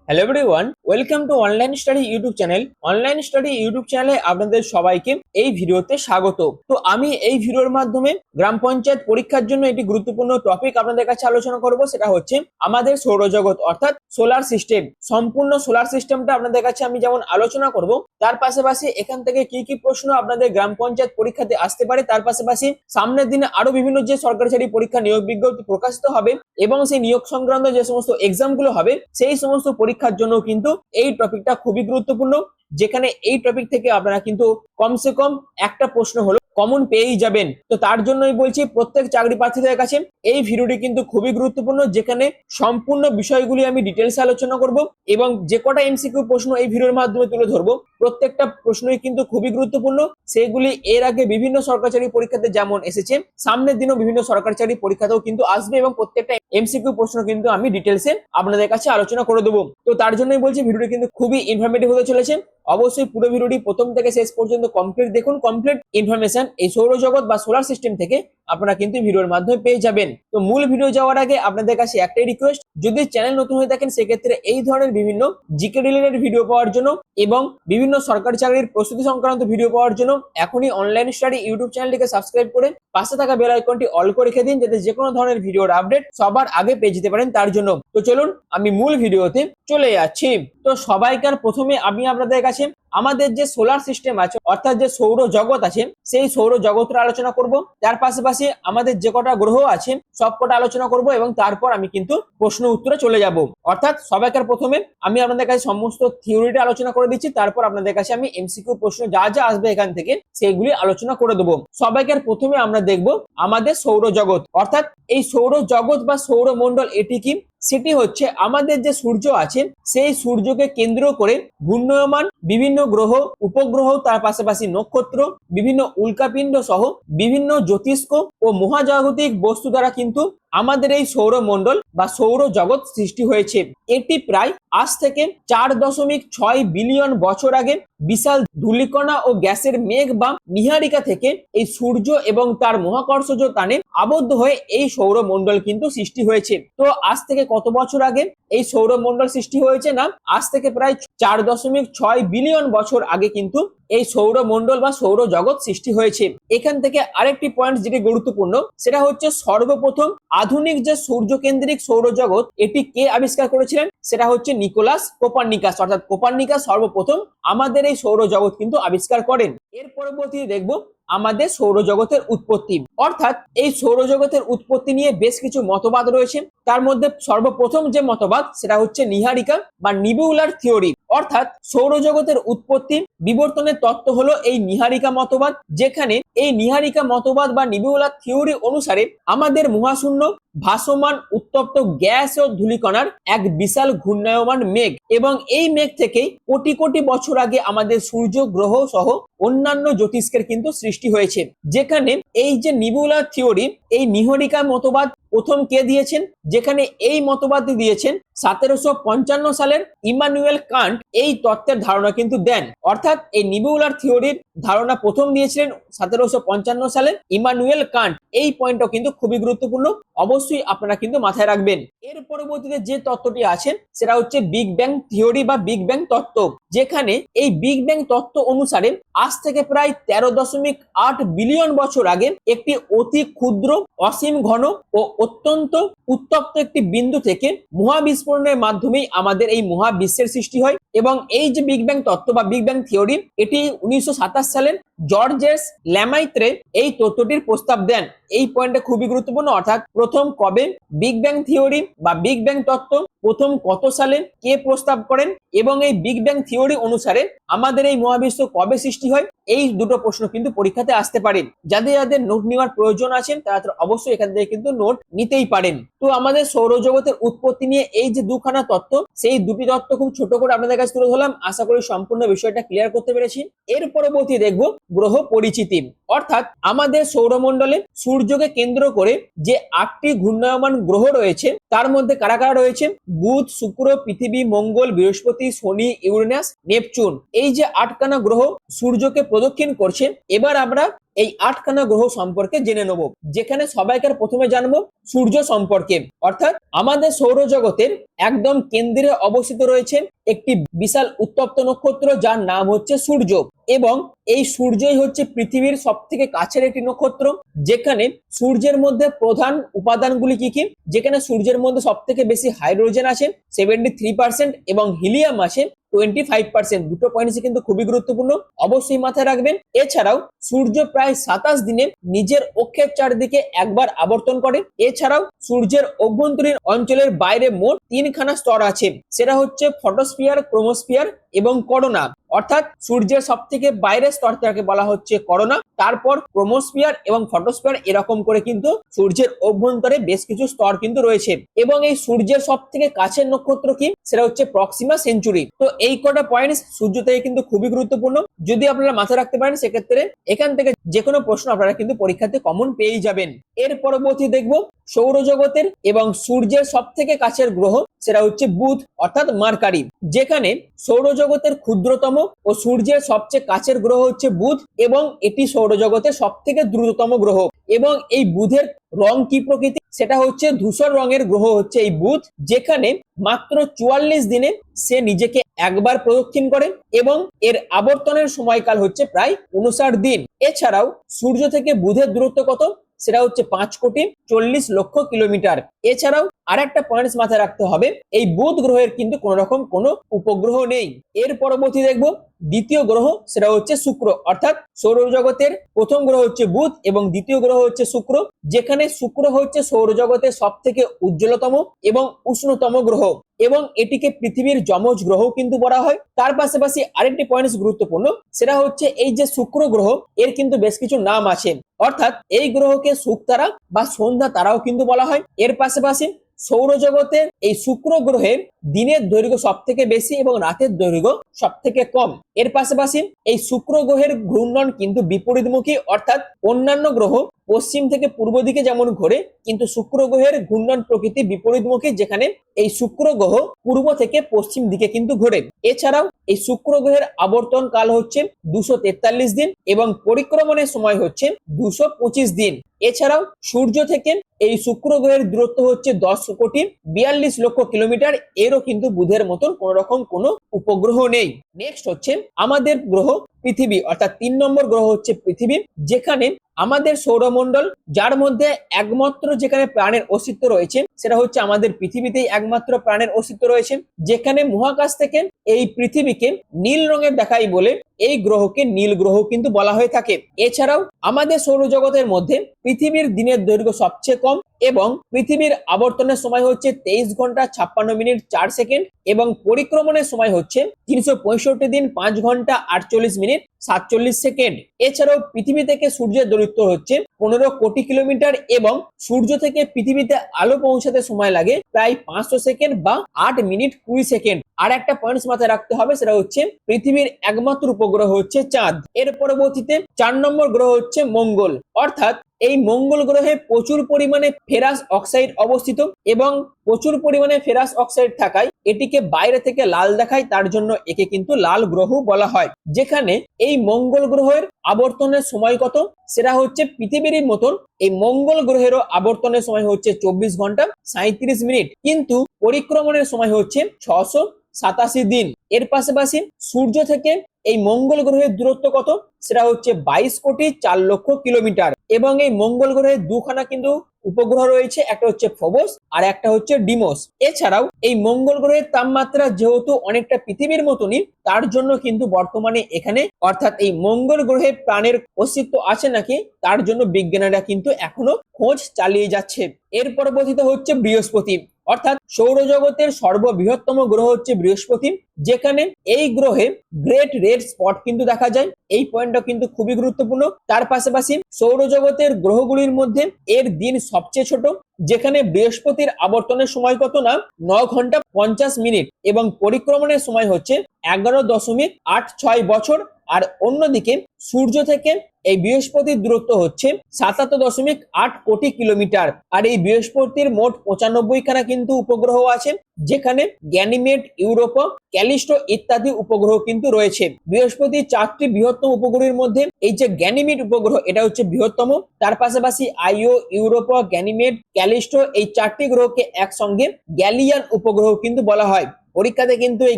Hello everyone, welcome to online study YouTube channel. Online study YouTube চ্যানেলে আপনাদের সবাইকে এই ভিডিওতে স্বাগত। তো আমি এই ভিডিওর মাধ্যমে গ্রাম পঞ্চায়েত পরীক্ষার জন্য একটি গুরুত্বপূর্ণ টপিক আপনাদের কাছে আলোচনা করব। সেটা হচ্ছে আমাদের সৌরজগৎ অর্থাৎ সোলার সিস্টেম। সম্পূর্ণ সোলার সিস্টেমটা আপনাদের কাছে আমি যেমন আলোচনা করব, তার পাশাপাশি এখান থেকে কি কি প্রশ্ন আপনাদের গ্রাম পঞ্চায়েত পরীক্ষাতে আসতে পারে, তার পাশাপাশি সামনের দিনে আরো বিভিন্ন যে সরকারি চাকরি পরীক্ষা নিয়োগ বিজ্ঞপ্তি প্রকাশিত হবে এবং সেই নিয়োগ সংক্রান্ত যে সমস্ত এক্সাম গুলো হবে সেই সমস্ত পরীক্ষার জন্য কিন্তু এই টপিকটা খুবই গুরুত্বপূর্ণ, যেখানে এই টপিক থেকে আপনারা কিন্তু কমসে কম একটা প্রশ্ন হলো কমন পেয়েই যাবেন। তো তার জন্যই বলছি প্রত্যেক চাকরি প্রার্থীদের কাছে এই ভিডিওটি কিন্তু খুবই গুরুত্বপূর্ণ, যেখানে সম্পূর্ণ বিষয়গুলি আমি ডিটেলসে আলোচনা করব এবং যে কটা এমসিকিউ প্রশ্ন এই ভিডিওর মাধ্যমে তুলে ধরবো প্রত্যেকটা প্রশ্নই কিন্তু খুবই গুরুত্বপূর্ণ। সেগুলি এর আগে বিভিন্ন সরকারি চাকরি পরীক্ষাতে যেমন এসেছে, সামনের দিনও বিভিন্ন সরকারি চাকরি পরীক্ষাতেও কিন্তু আসবে এবং প্রত্যেকটা এমসিকিউ প্রশ্ন কিন্তু আমি ডিটেলসে আপনাদের কাছে আলোচনা করে দেবো। তো তার জন্যই বলছি ভিডিওটি কিন্তু খুবই ইনফরমেটিভ হতে চলেছে। অবশ্যই পুরো ভিডিওটি প্রথম থেকে শেষ পর্যন্ত কমপ্লিট দেখুন। কমপ্লিট ইনফরমেশন এই সৌরজগৎ বা সোলার সিস্টেম থেকে আপনারা কিন্তু ভিডিওর মাধ্যমে পেয়ে যাবেন। তো মূল ভিডিও যাওয়ার আগে আপনাদের কাছে একটাই রিকোয়েস্ট, যদি চ্যানেল নতুন হয়ে থাকেন সেক্ষেত্রে এই ধরনের বিভিন্ন জিকে রিলেটেড ভিডিও পাওয়ার জন্য এবং বিভিন্ন সরকারি চাকরির প্রস্তুতি সংক্রান্ত ভিডিও পাওয়ার জন্য এখনই অনলাইন স্টাডি ইউটিউব চ্যানেলটিকে সাবস্ক্রাইব করে পাশে থাকা বেল আইকনটি অল করে রেখে দিন, যাতে যে কোনো ধরনের ভিডিওর আপডেট সবার আগে পেয়ে যেতে পারেন তার জন্য। তো চলুন আমি মূল ভিডিওতে চলে যাচ্ছি। তো সবাইকার প্রথমে আমি আপনাদের কাছে আমাদের যে সোলার সিস্টেম আছে অর্থাৎ যে সৌর জগৎ আছে সেই সৌর জগতের আলোচনা করব, তার পাশাপাশি আমাদের যে কটা গ্রহ আছে সব কটা আলোচনা করব এবং তারপর আমি কিন্তু প্রশ্ন উত্তরে চলে যাব। অর্থাৎ সবাইকার প্রথমে আমি আপনাদের কাছে সমস্ত থিওরিটা আলোচনা করে দিচ্ছি, তারপর আপনাদের কাছে আমি এমসিকিউ প্রশ্ন যা যা আসবে এখান থেকে সেগুলি আলোচনা করে দেবো। সবাইকার প্রথমে আমরা দেখব আমাদের সৌর জগৎ অর্থাৎ এই সৌর জগৎ বা সৌরমণ্ডল এটি কি? সেটি হচ্ছে আমাদের যে সূর্য আছে সেই সূর্যকে কেন্দ্র করে ঘূর্ণয়মান বিভিন্ন গ্রহ, উপগ্রহ, তার পাশাপাশি নক্ষত্র, বিভিন্ন উল্কাপিণ্ড সহ বিভিন্ন জ্যোতিষ্ক ও মহাজাগতিক বস্তু দ্বারা কিন্তু আমাদের এই সৌরমণ্ডল বা সৌর জগৎ সৃষ্টি হয়েছে। এটি প্রায় আজ থেকে 4.6 বিলিয়ন বছর আগে বিশাল ধূলিকণা ও গ্যাসের মেঘ বা নীহারিকা থেকে এই সূর্য এবং তার মহাকর্ষজ টানে আবদ্ধ হয়ে এই সৌরমণ্ডল কিন্তু সৃষ্টি হয়েছে। তো আজ থেকে কত বছর আগে এই সৌরমণ্ডল সৃষ্টি হয়েছে? না, আজ থেকে প্রায় 4.6 বিলিয়ন বছর আগে কিন্তু এই সৌরমণ্ডল বা সৌর জগৎ সৃষ্টি হয়েছে। এখান থেকে আরেকটি পয়েন্ট যেটি গুরুত্বপূর্ণ, সেটা হচ্ছে সর্বপ্রথম আধুনিক যে সূর্যকেন্দ্রিক সৌরজগৎ এটি কে আবিষ্কার করেছিলেন? সেটা হচ্ছে নিকোলাস কোপার্নিকাস। অর্থাৎ কোপার্নিকাস সর্বপ্রথম আমাদের এই সৌরজগৎ কিন্তু আবিষ্কার করেন। এর পরবর্তীতে দেখব আমাদের সৌরজগতের উৎপত্তি। অর্থাৎ এই সৌরজগতের উৎপত্তি নিয়ে বেশ কিছু মতবাদ রয়েছে। তার মধ্যে সর্বপ্রথম যে মতবাদ সেটা হচ্ছে নিহারিকা বা নিবিউলার থিওরি। অর্থাৎ সৌরজগতের উৎপত্তি বিবর্তনের তত্ত্ব হলো এই নিহারিকা মতবাদ, যেখানে এই নিহারিকা মতবাদ বা নিবিউলার থিওরি অনুসারে আমাদের মহাশূন্য ভাসমান উত্তপ্ত গ্যাস ও ধূলিকণার এক বিশাল ঘূর্ণায়মান মেঘ এবং এই মেঘ থেকেই কোটি কোটি বছর আগে আমাদের সূর্য, গ্রহ সহ অন্যান্য জ্যোতিষ্কের কিন্তু সৃষ্টি হয়েছে। যেখানে এই যে নিবিউলার থিওরি, এই নিহারিকা মতবাদ প্রথম কে দিয়েছেন? যেখানে এই মতবাদটি দিয়েছেন 1755 সালের ইমানুয়েল কান্ট এই তত্ত্বের ধারণা কিন্তু দেন। অর্থাৎ এই নিবিউলার থিওরির ধারণা প্রথম দিয়েছিলেন 1755 সালে ইমানুয়েল কান্ট। এই পয়েন্টটাও কিন্তু খুবই গুরুত্বপূর্ণ, অবশ্যই আপনারা কিন্তু মাথায় রাখবেন। এর পরবর্তীতে যে তত্ত্বটি আছে সেটা হচ্ছে বিগ ব্যাং থিওরি বা বিগ ব্যাং তত্ত্ব, যেখানে এই বিগ ব্যাং তত্ত্ব অনুসারে আজ থেকে প্রায় 13.8 বিলিয়ন বছর আগে একটি অতি ক্ষুদ্র, অসীম ঘন ও অত্যন্ত উত্তপ্ত একটি বিন্দু থেকে মহাবিস্ফোরণের মাধ্যমেই আমাদের এই মহাবিশ্বের সৃষ্টি হয়। এবং এই যে বিগ ব্যাং তত্ত্ব বা বিগ ব্যাং থিওরি এটি 1927 সালের জর্জেস ল্যামাইত্রে এই তত্ত্বটির প্রস্তাব দেন। এই পয়েন্টটা খুবই গুরুত্বপূর্ণ। অর্থাৎ প্রথম কবে বিগ ব্যাং থিওরি বা বিগ ব্যাং তত্ত্ব প্রথম কত সালে কে প্রস্তাব করেন এবং এই বিগ ব্যাং থিওরি অনুসারে আমাদের এই মহাবিশ্ব কবে সৃষ্টি হয়, এই দুটো প্রশ্ন কিন্তু পরীক্ষাতে আসতে পারে। যাদের যাদের নোট নেওয়ার প্রয়োজন আছেন তারা অবশ্যই এখান থেকে কিন্তু নোট নিতেই পারেন। তো আমাদের সৌরজগতের উৎপত্তি নিয়ে এই যে দুখানা তত্ত্ব, সেই দুটি তত্ত্ব খুব ছোট করে আপনাদের কাছে তুলে ধরলাম। আশা করি সম্পূর্ণ বিষয়টা ক্লিয়ার করতে পেরেছি। এর পরবর্তী দেখব গ্রহ পরিচিতি। অর্থাৎ আমাদের সৌরমণ্ডলে সূর্যকে কেন্দ্র করে যে 8টি ঘূর্ণায়মান গ্রহ রয়েছে তার মধ্যে কারা কারা রয়েছে? বুধ, শুক্র, পৃথিবী, মঙ্গল, বৃহস্পতি, শনি, ইউরেনাস, নেপচুন। এই যে 8খানা গ্রহ সূর্যকে প্রদক্ষিণ করছে, এবার আমরা এই 8খানা গ্রহ সম্পর্কে জেনে নেব। যেখানে সবাইকার প্রথমে জানবো সূর্য সম্পর্কে। অর্থাৎ আমাদের সৌরজগতের একদম কেন্দ্রে অবস্থিত রয়েছে একটি বিশাল উত্তপ্ত নক্ষত্র যার নাম হচ্ছে সূর্য, এবং এই সূর্যই হচ্ছে পৃথিবীর সব থেকে কাছের একটি নক্ষত্র। যেখানে সূর্যের মধ্যে প্রধান উপাদানগুলি কি কি? যেখানে সূর্যের মধ্যে সব থেকে বেশি হাইড্রোজেন আছে 73% এবং হিলিয়াম আছে 25%। দুটো পয়েন্টস কিন্তু খুবই গুরুত্বপূর্ণ, অবশ্যই মাথায় রাখবেন। এছাড়াও সূর্য প্রায় 27 দিনে নিজের অক্ষের চারদিকে একবার আবর্তন করে। এছাড়াও সূর্যের অভ্যন্তরীণ অঞ্চলের বাইরে মোট 3খানা স্তর আছে, সেটা হচ্ছে ফটোস্ফিয়ার, ক্রোমোস্ফিয়ার এবং করোনা। অর্থাৎ সূর্যের সব থেকে বাইরের স্তরটাকে বলা হচ্ছে করোনা, তারপর ক্রোমোস্ফিয়ার এবং ফটোস্ফিয়ার, এরকম করে কিন্তু সূর্যের অভ্যন্তরে বেশ কিছু স্তর কিন্তু রয়েছে। এবং এই সূর্যের সব থেকে কাছের নক্ষত্র কি? সেটা হচ্ছে প্রক্সিমা সেঞ্চুরি। তো এই কটা পয়েন্টস সূর্য থেকে কিন্তু খুবই গুরুত্বপূর্ণ, যদি আপনারা মাথায় রাখতে পারেন সেক্ষেত্রে এখান থেকে যে কোনো প্রশ্ন আপনারা কিন্তু পরীক্ষাতে কমন পেয়েই যাবেন। এর পরবর্তী দেখব সৌরজগতের এবং সূর্যের সব থেকে কাছের গ্রহ, সেটা হচ্ছে বুধ অর্থাৎ মার্কারি। যেখানে সৌরজগতের ক্ষুদ্রতম ও সূর্যের সবচেয়ে কাছের গ্রহ হচ্ছে বুধ, এবং এটি সৌরজগতের সব থেকে দ্রুততম গ্রহ। এবং এই বুধের রং কি প্রকৃতি? সেটা হচ্ছে ধূসর রঙের গ্রহ হচ্ছে এই বুধ, যেখানে মাত্র 44 দিনে সে নিজেকে একবার প্রদক্ষিণ করে এবং এর আবর্তনের সময়কাল হচ্ছে প্রায় 59 দিন। এছাড়াও সূর্য থেকে বুধের দূরত্ব কত? সেটা হচ্ছে 5,40,00,000 কিলোমিটার। এছাড়াও আরেকটা পয়েন্টস মাথায় রাখতে হবে, এই বুধ গ্রহের কিন্তু কোন রকম কোনো উপগ্রহ নেই। এর পরবর্তী দেখব দ্বিতীয় গ্রহ, সেটা হচ্ছে শুক্র। অর্থাৎ সৌরজগতের প্রথম গ্রহ হচ্ছে বুধ এবং দ্বিতীয় গ্রহ হচ্ছে শুক্র, যেখানে শুক্র হচ্ছে সৌরজগতের সব থেকে উজ্জ্বলতম এবং উষ্ণতম গ্রহ, এবং এটিকে পৃথিবীর যমজ গ্রহ কিন্তু বলা হয়। তার পাশাপাশি আরেকটি পয়েন্টস গুরুত্বপূর্ণ, সেটা হচ্ছে এই যে শুক্র গ্রহ, এর কিন্তু বেশ কিছু নাম আছে। অর্থাৎ এই গ্রহকে শুকতারা বা সন্ধ্যা তারাও কিন্তু বলা হয়। এর পাশাপাশি সৌরজগতের এই শুক্র গ্রহের দিনের দৈর্ঘ্য সব থেকে বেশি এবং রাতের দৈর্ঘ্য সব থেকে কম। এর পাশাপাশি এই শুক্র গ্রহের ঘূর্ণন কিন্তু বিপরীতমুখী, অর্থাৎ অন্যান্য গ্রহ পশ্চিম থেকে পূর্ব দিকে যেমন ঘোরে, কিন্তু শুক্র গ্রহের ঘূর্ণন প্রকৃতি বিপরীতমুখী, যেখানে এই শুক্র গ্রহ পূর্ব থেকে পশ্চিম দিকে কিন্তু ঘোরে। এছাড়াও এই শুক্র গ্রহের আবর্তন কাল হচ্ছে 243 দিন এবং পরিক্রমণের সময় হচ্ছে 225 দিন। এছাড়াও সূর্য থেকে এই শুক্র গ্রহের দূরত্ব হচ্ছে 10,42,00,000 কিলোমিটার। এরও কিন্তু বুধের মতন কোন রকম কোনো উপগ্রহ নেই। নেক্সট হচ্ছে আমাদের গ্রহ পৃথিবী, অর্থাৎ 3 নম্বর গ্রহ হচ্ছে পৃথিবী, যেখানে আমাদের সৌরমণ্ডল, যার মধ্যে একমাত্র যেখানে প্রাণের অস্তিত্ব রয়েছে সেটা হচ্ছে আমাদের পৃথিবীতেই একমাত্র প্রাণের অস্তিত্ব রয়েছে। যেখানে মহাকাশ থেকে এই পৃথিবীকে নীল রঙের দেখাই বলে এই গ্রহকে নীল গ্রহ কিন্তু বলা হয়ে থাকে। এছাড়াও আমাদের সৌরজগতের মধ্যে পৃথিবীর দিনের দৈর্ঘ্য সবচেয়ে কম এবং পৃথিবীর আবর্তনের সময় হচ্ছে 23 ঘন্টা 56 মিনিট 4 সেকেন্ড এবং পরিক্রমণের সময় হচ্ছে 365 দিন 5 ঘন্টা 48 মিনিট 47 সেকেন্ড। এছাড়াও পৃথিবী থেকে সূর্যের দূরত্ব হচ্ছে 15 কোটি কিলোমিটার এবং সূর্য থেকে পৃথিবীতে আলো পৌঁছাতে সময় লাগে প্রায় 500 সেকেন্ড বা 8 মিনিট 20 সেকেন্ড। আর একটা পয়েন্টস মাথায় রাখতে হবে, সেটা হচ্ছে পৃথিবীর একমাত্র উপগ্রহ হচ্ছে চাঁদ। এর পরবর্তীতে 4 নম্বর গ্রহ হচ্ছে মঙ্গল। অর্থাৎ এই মঙ্গল গ্রহে প্রচুর পরিমাণে ফেরাস অক্সাইড অবস্থিত এবং প্রচুর পরিমাণে ফেরাস অক্সাইড থাকায় এটিকে বাইরে থেকে লাল দেখায়, তার জন্য একে কিন্তু লাল গ্রহ বলা হয়। যেখানে এই মঙ্গল গ্রহের আবর্তনের সময় কত? সেটা হচ্ছে পৃথিবীর মতন এই মঙ্গল গ্রহেরও আবর্তনের সময় হচ্ছে 24 ঘন্টা 37 মিনিট, কিন্তু পরিক্রমণের সময় হচ্ছে 687 দিন। এর পাশাপাশি সূর্য থেকে এই মঙ্গল গ্রহের দূরত্ব কত? সেটা হচ্ছে 22,04,00,000 কিলোমিটার এবং এই মঙ্গল গ্রহের দুখানা কিন্তু উপগ্রহ রয়েছে, একটা হচ্ছে ফোবস আর একটা হচ্ছে ডিমোস। এছাড়াও এই মঙ্গল গ্রহের তাপমাত্রা যেহেতু অনেকটা পৃথিবীর মতনই, তার জন্য কিন্তু বর্তমানে এখানে অর্থাৎ এই মঙ্গল গ্রহে প্রাণের অস্তিত্ব আছে নাকি তার জন্য বিজ্ঞানীরা কিন্তু এখনো খোঁজ চালিয়ে যাচ্ছে। এর পরবর্তীতে হচ্ছে বৃহস্পতি। অর্থাৎ সৌরজগতের সর্ববৃহত্তম গ্রহ হচ্ছে বৃহস্পতি, যেখানে এই গ্রহে গ্রেট রেড স্পট কিন্তু দেখা যায়। এই পয়েন্টটা কিন্তু খুবই গুরুত্বপূর্ণ। তার পাশাপাশি সৌরজগতের গ্রহগুলির মধ্যে এর দিন সবচেয়ে ছোট, যেখানে বৃহস্পতির আবর্তনের সময় কত না 9 ঘন্টা 50 মিনিট এবং পরিক্রমণের সময় হচ্ছে 11.86 বছর আর অন্যদিকে সূর্য থেকে এই বৃহস্পতির দূরত্ব হচ্ছে ৭৭.৮ কোটি কিলোমিটার। আর এই বৃহস্পতির মোট ৯৫ খানা কিন্তু উপগ্রহ আছে, যেখানে গ্যানিমেড, ইউরোপা, ক্যালিস্টো ইত্যাদি উপগ্রহ কিন্তু রয়েছে। বৃহস্পতির 4টি বৃহত্তম উপগ্রহের মধ্যে এই যে গ্যানিমেড উপগ্রহ, এটা হচ্ছে বৃহত্তম। তার পাশাপাশি আইও, ইউরোপা, গ্যানিমেড, ক্যালিস্টো এই 4টি গ্রহকে একসঙ্গে গ্যালিয়ান উপগ্রহ কিন্তু বলা হয়। পরীক্ষাতে কিন্তু এই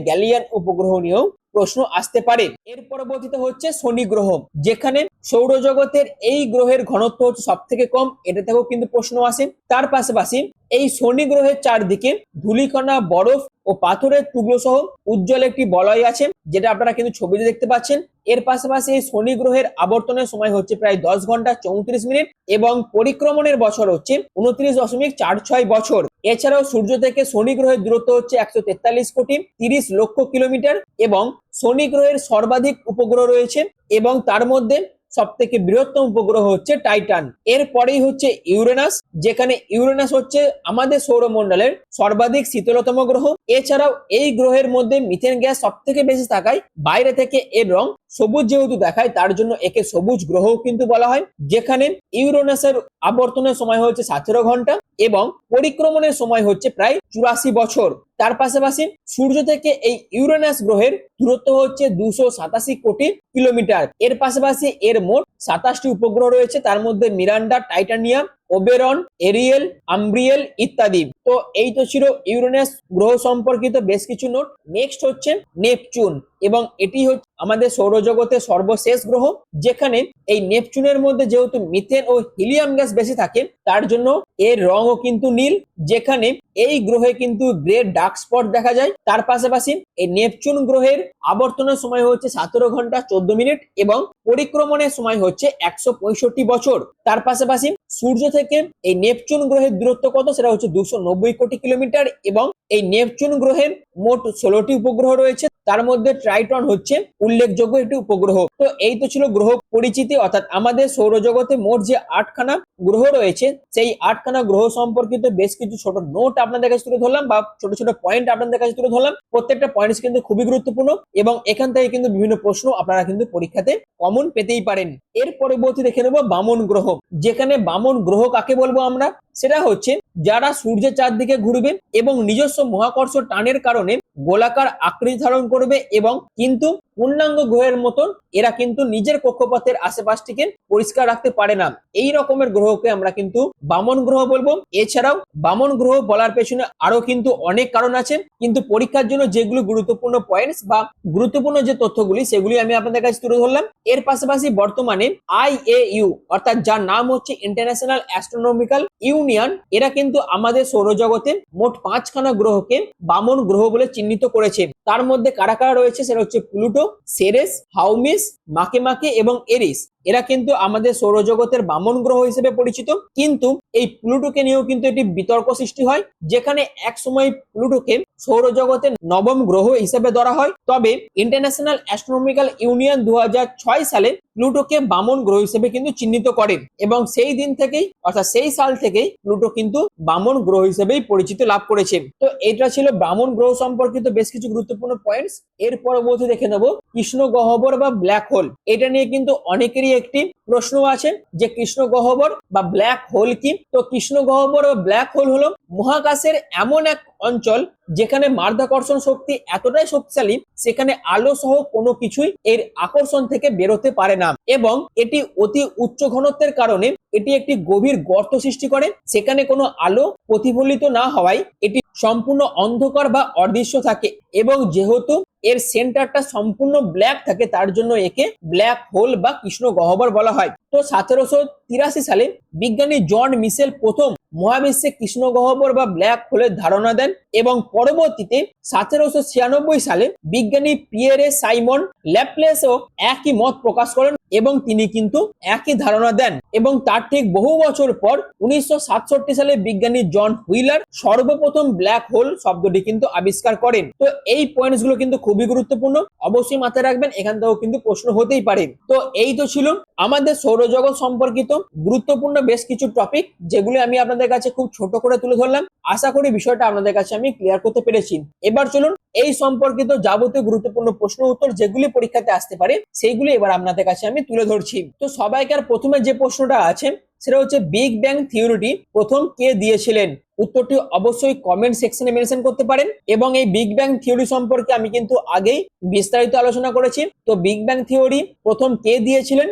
গ্যালিয়ান উপগ্রহ নিয়েও প্রশ্ন আসতে পারে। এর পরবর্তীতে হচ্ছে শনি গ্রহ, যেখানে সৌরজগতের এই গ্রহের ঘনত্ব হচ্ছে সব থেকে কম, এটা থেকেও কিন্তু প্রশ্ন আসে। তার পাশাপাশি এই শনি গ্রহের চারদিকে ধূলিকণা, বরফ ও পাথরের টুকরো সহ উজ্জ্বল একটি বলয় আছে, যেটা আপনারা কিন্তু ছবিতে দেখতে পাচ্ছেন। এর পাশাপাশি এই শনি গ্রহের আবর্তনের সময় হচ্ছে প্রায় 10 ঘন্টা 34 মিনিট এবং পরিক্রমণের বছর হচ্ছে 29.46 বছর। এছাড়াও সূর্য থেকে শনি গ্রহের দূরত্ব হচ্ছে 143 কোটি 30 লক্ষ কিলোমিটার এবং শনি গ্রহের সর্বাধিক উপগ্রহ রয়েছে এবং তার মধ্যে সব থেকে বৃহত্তম উপগ্রহ হচ্ছে টাইটান। এরপরেই হচ্ছে ইউরেনাস, যেখানে ইউরেনাস হচ্ছে আমাদের সৌরমণ্ডলের সর্বাধিক শীতলতম গ্রহ। এছাড়াও এই গ্রহের মধ্যে মিথেন গ্যাস সব থেকে বেশি থাকায় বাইরে থেকে এর রং সবুজ যেহেতু দেখায়, তার জন্য একে সবুজ গ্রহ কিন্তু বলা হয়। যেখানে ইউরেনাসের আবর্তনের সময় হচ্ছে 17 ঘন্টা এবং পরিক্রমণের সময় হচ্ছে প্রায় 84 বছর। তার পাশাপাশি সূর্য থেকে এই ইউরেনাস গ্রহের দূরত্ব হচ্ছে 287 কোটি কিলোমিটার। এর পাশাপাশি এর মোট 27টি উপগ্রহ রয়েছে, তার মধ্যে মিরান্ডা, টাইটানিয়াম, ওবেরন, এরিয়েল, আম্ব্রিয়েল ইত্যাদি। তো এই তো ছিল ইউরেনাস গ্রহ সম্পর্কিত বেশ কিছু নোট। নেক্সট হচ্ছে নেপচুন, এবং এটি হচ্ছে আমাদের সৌরজগতের সর্বশেষ গ্রহ, যেখানে এই নেপচুনের মধ্যে যেহেতু মিথেন ও হিলিয়াম গ্যাস বেশি থাকে, তার জন্য এর রঙও কিন্তু নীল। যেখানে এই গ্রহে কিন্তু গ্রেট ডার্ক স্পট দেখা যায়। তার পাশাপাশি এই নেপচুন গ্রহের আবর্তনের সময় হচ্ছে 17 ঘন্টা 14 মিনিট এবং পরিক্রমণের সময় হচ্ছে 165 বছর। তার পাশাপাশি সূর্য থেকে এই নেপচুন গ্রহের দূরত্ব কত, সেটা হচ্ছে 290 কোটি কিলোমিটার এবং এই নেপচুন গ্রহের মোট 16টি উপগ্রহ রয়েছে, তার মধ্যে ট্রাইটন হচ্ছে উল্লেখযোগ্য একটি উপগ্রহ। তো এই তো ছিল গ্রহ পরিচিতি, অর্থাৎ আমাদের সৌরজগতে মোট যে 8খানা গ্রহ রয়েছে, সেই 8খানা গ্রহ সম্পর্কিত বেশ কিছু ছোট নোট আপনাদের কাছে তুলে ধরলাম বা ছোট ছোট পয়েন্ট আপনাদের কাছে তুলে ধরলাম। প্রত্যেকটা পয়েন্টস কিন্তু খুবই গুরুত্বপূর্ণ এবং এখান থেকে কিন্তু বিভিন্ন প্রশ্ন আপনারা কিন্তু পরীক্ষাতে কমন পেতেই পারেন। এর পরবর্তী দেখে নেব বামন গ্রহ, যেখানে বামন গ্রহ কাকে বলবো আমরা, সেটা হচ্ছে যারা সূর্যের চারদিকে ঘুরবে এবং নিজস্ব মহাকর্ষ টানের কারণে গোলাকার আকৃতি ধারণ করবে এবং কিন্তু পূর্ণাঙ্গ গ্রহের মতন এরা কিন্তু নিজের কক্ষপথের আশেপাশটিকে পরিষ্কার রাখতে পারে না। এই রকমের গ্রহকে আমরা কিন্তু বামন গ্রহ বলবো। এছাড়াও বামন গ্রহ বলার পেছনে আরো কিন্তু অনেক কারণ আছে, কিন্তু পরীক্ষার জন্য যেগুলো গুরুত্বপূর্ণ পয়েন্টস বা গুরুত্বপূর্ণ যে তথ্যগুলি সেগুলি আমি আপনাদের কাছে তুলে ধরলাম। এর পাশাপাশি বর্তমানে IAU অর্থাৎ যার নাম হচ্ছে ইন্টারন্যাশনাল অ্যাস্ট্রোনমিক্যাল ইউনিয়ন, এরা কিন্তু আমাদের সৌরজগতে মোট 5খানা গ্রহকে বামন গ্রহ বলে চিহ্নিত করেছে। তার মধ্যে কারা কারা রয়েছে, সেটা হচ্ছে প্লুটো, সেরেস, হাউমিস, মাকেমাকে এবং এরিস। এরা কিন্তু আমাদের সৌরজগতের বামন গ্রহ হিসেবে পরিচিত। কিন্তু এই প্লুটোকে নিয়েও কিন্তু একটি বিতর্ক সৃষ্টি হয়, যেখানে এক সময় প্লুটোকে সৌরজগতের 9ম গ্রহ হিসেবে ধরা হয়। তবে ইন্টারন্যাশনাল অ্যাস্ট্রোনমিক্যাল ইউনিয়ন 2006 সালে প্লুটোকে বামন গ্রহ হিসেবে কিন্তু চিহ্নিত করেন এবং সেই দিন থেকেই অর্থাৎ সেই সাল থেকেই প্লুটো কিন্তু বামন গ্রহ হিসেবেই পরিচিতি লাভ করেছে। তো এটা ছিল বামন গ্রহ সম্পর্কিত বেশ কিছু গুরুত্বপূর্ণ পয়েন্টস। এর পরবর্তী দেখে নেব কৃষ্ণ গহ্বর বা ব্ল্যাক হোল। এটা নিয়ে কিন্তু অনেকেরই একটি প্রশ্ন আছে যে কৃষ্ণ গহ্বর বা ব্ল্যাক হোল কি। তো কৃষ্ণ গহ্বর বা ব্ল্যাক হোল হলো মহাকাশের এমন এক অঞ্চল যেখানে মাধ্যাকর্ষণ শক্তি এতটাই শক্তিশালী, সেখানে আলো সহ কোনো কিছুই এর আকর্ষণ থেকে বেরোতে পারে না এবং এটি অতি উচ্চ ঘনত্বের কারণে এটি একটি গভীর গর্ত সৃষ্টি করে। সেখানে কোনো আলো প্রতিফলিত না হওয়ায় এটি সম্পূর্ণ অন্ধকার বা অদৃশ্য থাকে এবং যেহেতু এর সেন্টারটা সম্পূর্ণ ব্ল্যাক থাকে, তার জন্য একে ব্ল্যাক হোল বা কৃষ্ণ গহ্বর বলা হয়। তো 1783 সালে বিজ্ঞানী জন মিশেল প্রথম মহাবিশ্বে কৃষ্ণ গহ্বর বা ব্ল্যাক হোলের ধারণা দেন এবং পরবর্তীতে 1796 সালে বিজ্ঞানী পিয়েরে সাইমন ল্যাপ্লেসও একই মত প্রকাশ করেন এবং তিনি কিন্তু একই ধারণা দেন এবং তার ঠিক বহু বছর পর 1967 সালে বিজ্ঞানী জন হুইলার সর্বপ্রথম ব্ল্যাক হোল শব্দটি কিন্তু আবিষ্কার করেন। তো এই পয়েন্টস গুলো কিন্তু খুবই গুরুত্বপূর্ণ, অবশ্যই মাথায় রাখবেন, এখান থেকেও কিন্তু প্রশ্ন হতেই পারে। তো এই তো ছিল আমাদের সৌরজগৎ সম্পর্কিত গুরুত্বপূর্ণ বেশ কিছু টপিক, যেগুলো আমি আপনাদের আপনাদের কাছে খুব ছোট করে তুলে ধরলাম। আশা করি বিষয়টা আপনাদের কাছে আমি ক্লিয়ার করতে পেরেছি। এবার চলুন এই সম্পর্কিত যাবতীয় গুরুত্বপূর্ণ প্রশ্ন উত্তর যেগুলি পরীক্ষাতে আসতে পারে সেইগুলি এবার আপনাদের কাছে আমি তুলে ধরছি। তো সবাইকার প্রথমে যে প্রশ্নটা আছে সেটা হচ্ছে বিগ ব্যাং থিওরিটি প্রথম কে দিয়েছিলেন? উত্তরটি অবশ্যই কমেন্ট সেকশনে মেনশন করতে পারেন। এবং এই বিগ ব্যাং থিওরি সম্পর্কে আমি কিন্তু আগেই বিস্তারিত আলোচনা করেছি। তো বিগ ব্যাং থিওরি প্রথম কে দিয়েছিলেন?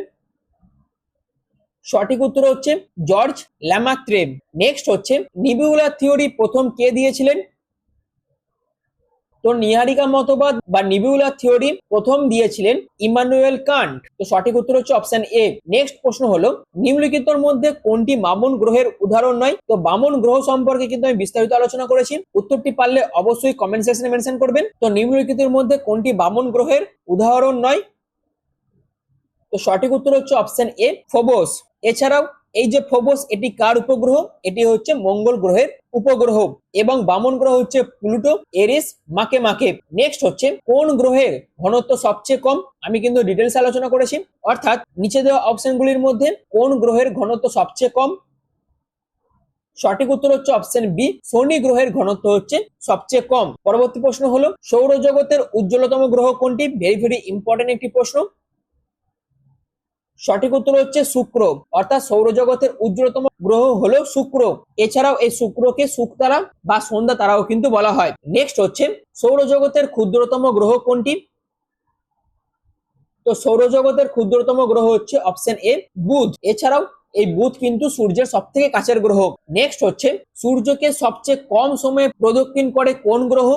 সঠিক উত্তর হচ্ছে জর্জ ল্যামাত্রে। নেক্সট হচ্ছে নিবিউলার থিওরি প্রথম কে দিয়েছিলেন? তো নীহারিকা মতবাদ বা নিবিউলার থিওরি প্রথম দিয়েছিলেন ইমানুয়েল কান্ট। তো সঠিক উত্তর হচ্ছে অপশন এ। নেক্সট প্রশ্ন হলো নিম্নলিখিতর মধ্যে কোনটি বামন গ্রহের উদাহরণ নয়? তো বামন গ্রহ সম্পর্কে কিন্তু আমি বিস্তারিত আলোচনা করেছি। উত্তরটি পারলে অবশ্যই কমেন্ট সেকশনে মেনশন করবেন। তো নিম্নলিখিতের মধ্যে কোনটি বামন গ্রহের উদাহরণ নয়? তো সঠিক উত্তর হচ্ছে অপশন এ ফোবস। এছাড়াও এই যে ফোবস এটি কার উপগ্রহ? এটি হচ্ছে মঙ্গল গ্রহের উপগ্রহ। এবং বামন গ্রহ হচ্ছে প্লুটো, এরিস, মাকে। নেক্সট হচ্ছে কোন গ্রহের ঘনত্ব সবচেয়ে কম? আমি কিন্তু ডিটেলস আলোচনা করেছি। অর্থাৎ নিচে দেওয়া অপশনগুলির মধ্যে কোন গ্রহের ঘনত্ব সবচেয়ে কম? সঠিক উত্তর হচ্ছে অপশন বি, শনি গ্রহের ঘনত্ব হচ্ছে সবচেয়ে কম। পরবর্তী প্রশ্ন হলো সৌরজগতের উজ্জ্বলতম গ্রহ কোনটি? ভেরি ইম্পর্টেন্ট একটি প্রশ্ন। সঠিক উত্তর হচ্ছে শুক্র। অর্থাৎ সৌরজগতের উজ্জ্বলতম গ্রহ হলো শুক্র। এছাড়াও এই শুক্রকে শুকতারা বা সন্ধ্যা তারাও কিন্তু বলা হয়। নেক্সট হচ্ছে সৌরজগতের ক্ষুদ্রতম গ্রহ কোনটি? তো সৌরজগতের ক্ষুদ্রতম গ্রহ হচ্ছে অপশন এ বুধ। এছাড়াও এই বুধ কিন্তু সূর্যের সব থেকে কাছের গ্রহ। নেক্সট হচ্ছে সূর্যকে সবচেয়ে কম সময়ে প্রদক্ষিণ করে কোন গ্রহ?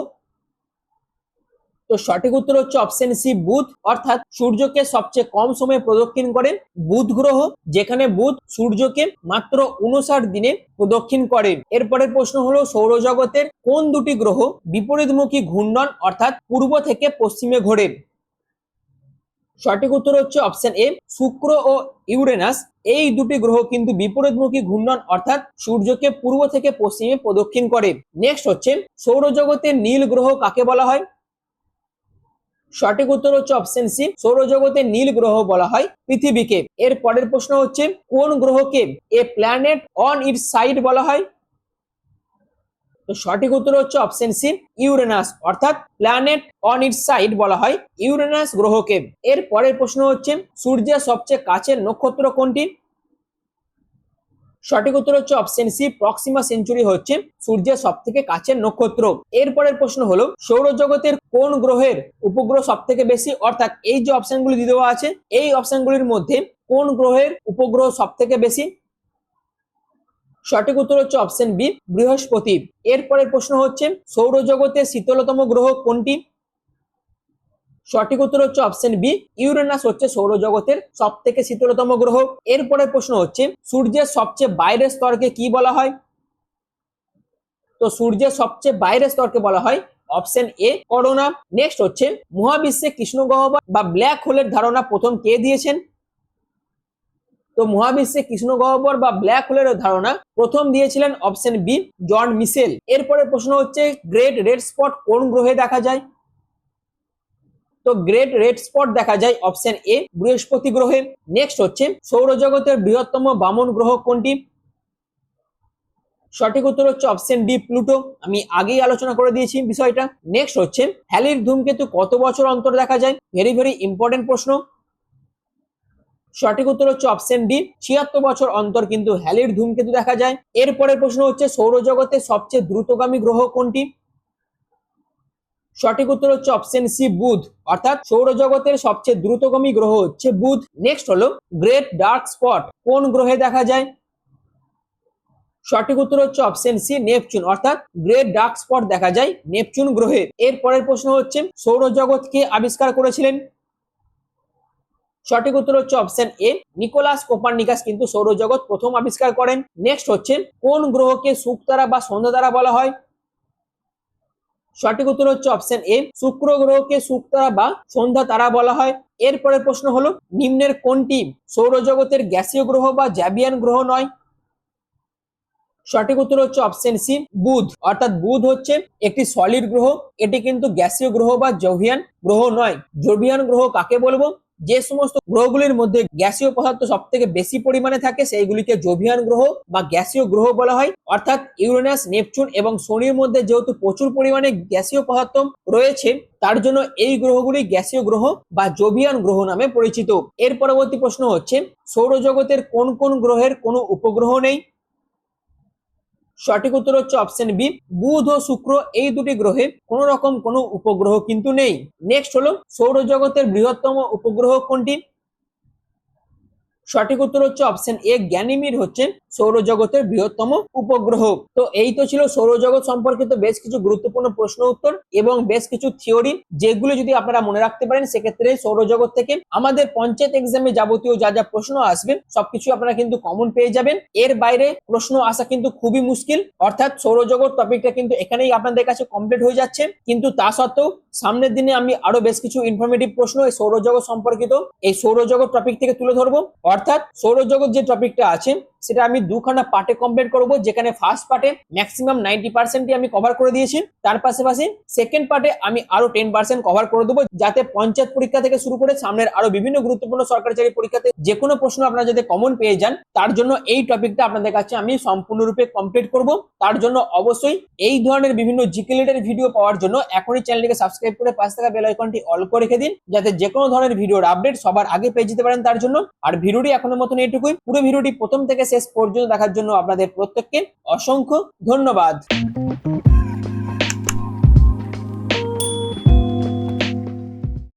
তো সঠিক উত্তর হচ্ছে অপশন সি বুধ। অর্থাৎ সূর্যকে সবচেয়ে কম সময়ে প্রদক্ষিণ করেন বুধ গ্রহ, যেখানে বুধ সূর্যকে মাত্র 59 দিনে প্রদক্ষিণ করে। এরপরের প্রশ্ন হলো সৌরজগতের কোন দুটি গ্রহ বিপরীতমুখী ঘূর্ণন অর্থাৎ পূর্ব থেকে পশ্চিমে ঘোরে? সঠিক উত্তর হচ্ছে অপশন এ শুক্র ও ইউরেনাস। এই দুটি গ্রহ কিন্তু বিপরীতমুখী ঘূর্ণন অর্থাৎ সূর্যকে পূর্ব থেকে পশ্চিমে প্রদক্ষিণ করে। নেক্সট হচ্ছে সৌরজগতের নীল গ্রহ কাকে বলা হয়? সঠিক উত্তর হচ্ছে অপশন সি সৌরজগতের নীল গ্রহ বলা হয় পৃথিবীকে। এর পরের প্রশ্ন হচ্ছে কোন গ্রহকে a planet on its side বলা হয়? তো সঠিক উত্তর হচ্ছে অপশন সি ইউরেনাস। অর্থাৎ প্ল্যানেট অন ইটস সাইড বলা হয় ইউরেনাস গ্রহকে। এর পরের প্রশ্ন হচ্ছে সূর্যের সবচেয়ে কাছের নক্ষত্র কোনটি? সঠিক উত্তর হচ্ছে অপশন সি প্রক্সিমা সেঞ্চুরি হচ্ছে সূর্যের সব থেকে কাছের নক্ষত্র। এরপরের প্রশ্ন হলো সৌরজগতের কোন গ্রহের উপগ্রহ সব থেকে বেশি? অর্থাৎ এই যে অপশনগুলি দিয়ে দেওয়া আছে এই অপশনগুলির মধ্যে কোন গ্রহের উপগ্রহ সব থেকে বেশি? সঠিক উত্তর হচ্ছে অপশন বি বৃহস্পতি। এরপরের প্রশ্ন হচ্ছে সৌরজগতের শীতলতম গ্রহ কোনটি? সঠিক উত্তর হচ্ছে অপশন বি ইউরেনাস হচ্ছে সৌরজগতের সব থেকে শীতলতম গ্রহ। এরপরের প্রশ্ন হচ্ছে সূর্যের সবচেয়ে বাইরের স্তরকে কি বলা হয়? তো সূর্যের সবচেয়ে বাইরের স্তরকে বলা হয় অপশন এ করোনা। নেক্সট হচ্ছে মহাবিশ্বে কৃষ্ণগহ্বর বা ব্ল্যাক হোলের ধারণা প্রথম কে দিয়েছেন? তো মহাবিশ্বে কৃষ্ণগহ্বর বা ব্ল্যাক হোলের ধারণা প্রথম দিয়েছিলেন অপশন বি জন মিশেল। এরপরে প্রশ্ন হচ্ছে গ্রেট রেড স্পট কোন গ্রহে দেখা যায়? তো গ্রেট রেড স্পট দেখা যায় অপশন এ বৃহস্পতি গ্রহে। নেক্সট হচ্ছে সৌরজগতের বৃহত্তম বামন গ্রহ কোনটি? সঠিক উত্তর হচ্ছে অপশন ডি প্লুটো। আমি আগেই আলোচনা করে দিয়েছি বিষয়টা। নেক্সট হচ্ছে হ্যালির ধূমকেতু কত বছর অন্তর দেখা যায়? ভেরি ইম্পর্টেন্ট প্রশ্ন। সঠিক উত্তর হচ্ছে অপশন ডি 76 বছর অন্তর কিন্তু হ্যালির ধূমকেতু দেখা যায়। এরপরের প্রশ্ন হচ্ছে সৌরজগতের সবচেয়ে দ্রুতগামী গ্রহ কোনটি? সঠিক উত্তর হচ্ছে অপশন সি বুধ। অর্থাৎ সৌরজগতের সবচেয়ে দ্রুতগামী গ্রহ হচ্ছে বুধ। নেক্সট হলো গ্রেট ডার্ক স্পট কোন গ্রহে দেখা যায়? সঠিক উত্তর হচ্ছে অপশন সি নেপচুন। অর্থাৎ গ্রেট ডার্ক স্পট দেখা যায় নেপচুন গ্রহে। এর পরের প্রশ্ন হচ্ছে সৌরজগৎ কে আবিষ্কার করেছিলেন? সঠিক উত্তর হচ্ছে অপশন এ নিকোলাস কোপারনিকাস কিন্তু সৌরজগৎ প্রথম আবিষ্কার করেন। নেক্সট হচ্ছে কোন গ্রহকে শুকতারা বা সন্ধ্যা তারা বলা হয়? সঠিক উত্তর হচ্ছে অপশন এ শুক্র গ্রহকে শুকতারা বা সন্ধ্যা তারা বলা হয়। এরপরের প্রশ্ন হলো নিম্নের কোনটি সৌরজগতের গ্যাসীয় গ্রহ বা জ্যাবিয়ান গ্রহ নয়? সঠিক উত্তর হচ্ছে অপশন সি বুধ। অর্থাৎ বুধ হচ্ছে একটি সলিড গ্রহ। এটি কিন্তু গ্যাসীয় গ্রহ বা জোভিয়ান গ্রহ নয়। জোভিয়ান গ্রহ কাকে বলবো? যে সমস্ত গ্রহগুলির মধ্যে গ্যাসীয় পদার্থ সব থেকে বেশি পরিমাণে থাকে সেইগুলিকে জোভিয়ান গ্রহ বা গ্যাসীয় গ্রহ বলা হয়। অর্থাৎ ইউরেনাস, নেপচুন এবং শনির মধ্যে যেহেতু প্রচুর পরিমাণে গ্যাসীয় পদার্থ রয়েছে তার জন্য এই গ্রহগুলি গ্যাসীয় গ্রহ বা জোভিয়ান গ্রহ নামে পরিচিত। এর পরবর্তী প্রশ্ন হচ্ছে, সৌরজগতের কোন কোন গ্রহের কোনো উপগ্রহ নেই? সঠিক উত্তর হচ্ছে অপশন বি, বুধ ও শুক্র এই দুটি গ্রহে কোন রকম কোনো উপগ্রহ কিন্তু নেই। নেক্সট হলো, সৌরজগতের বৃহত্তম উপগ্রহ কোনটি? সঠিক উত্তর হচ্ছে অপশন এ, গ্যানিমিড হচ্ছে সৌরজগতের বৃহত্তম উপগ্রহ। তো এই তো ছিল সৌরজগৎ সম্পর্কিত বেশ কিছু গুরুত্বপূর্ণ প্রশ্ন উত্তর এবং বেশ কিছু থিওরি, যেগুলো যদি আপনারা মনে রাখতে পারেন সেক্ষেত্রে সৌরজগৎ থেকে আমাদের পঞ্চায়েত এক্সামে যাবতীয় যা যা প্রশ্ন আসবে সবকিছু আপনারা কিন্তু কমন পেয়ে যাবেন। এর বাইরে প্রশ্ন আসা কিন্তু খুবই মুশকিল। অর্থাৎ সৌরজগৎ টপিকটা কিন্তু এখানেই আপনাদের কাছে কমপ্লিট হয়ে যাচ্ছে, কিন্তু তা সত্ত্বেও সামনের দিনে আমি আরো বেশ কিছু ইনফরমেটিভ প্রশ্ন এই সৌরজগৎ সম্পর্কিত এই সৌরজগৎ টপিক থেকে তুলে ধরবো। অর্থাৎ সৌরজগৎ যে টপিকটা আছে সেটা আমি দুখানা পার্টে কমপ্লিট করব, যেখানে ফার্স্ট পার্টে ম্যাক্সিমাম 90% আমি কভার করে দিয়েছি, তার পাশাপাশি সেকেন্ড পার্টে আমি আরো 10% কভার করে দেবো, যাতে পঞ্চায়েত পরীক্ষা থেকে শুরু করে সামনের আরো বিভিন্ন গুরুত্বপূর্ণ সরকারি চাকরি পরীক্ষাতে যে কোনো প্রশ্ন আপনারা যাতে কমন পেয়ে যান তার জন্য এই টপিকটা আপনাদের কাছে আমি সম্পূর্ণরূপে কমপ্লিট করব। তার জন্য অবশ্যই এই ধরনের বিভিন্ন জিকে রিলেটেড ভিডিও পাওয়ার জন্য এখনই চ্যানেলটিকে সাবস্ক্রাইব করে পাশে থাকা বেল আইকনটি অল করে রেখে দিন, যাতে যে কোনো ধরনের ভিডিওর আপডেট সবার আগে পেয়ে যেতে পারেন তার জন্য। আর ভিডিওটি এখনের মতন এইটুকুই। পুরো ভিডিওটি প্রথম থেকে শেষ পর্যন্ত দেখার জন্য আপনাদের প্রত্যেককে অসংখ্য ধন্যবাদ।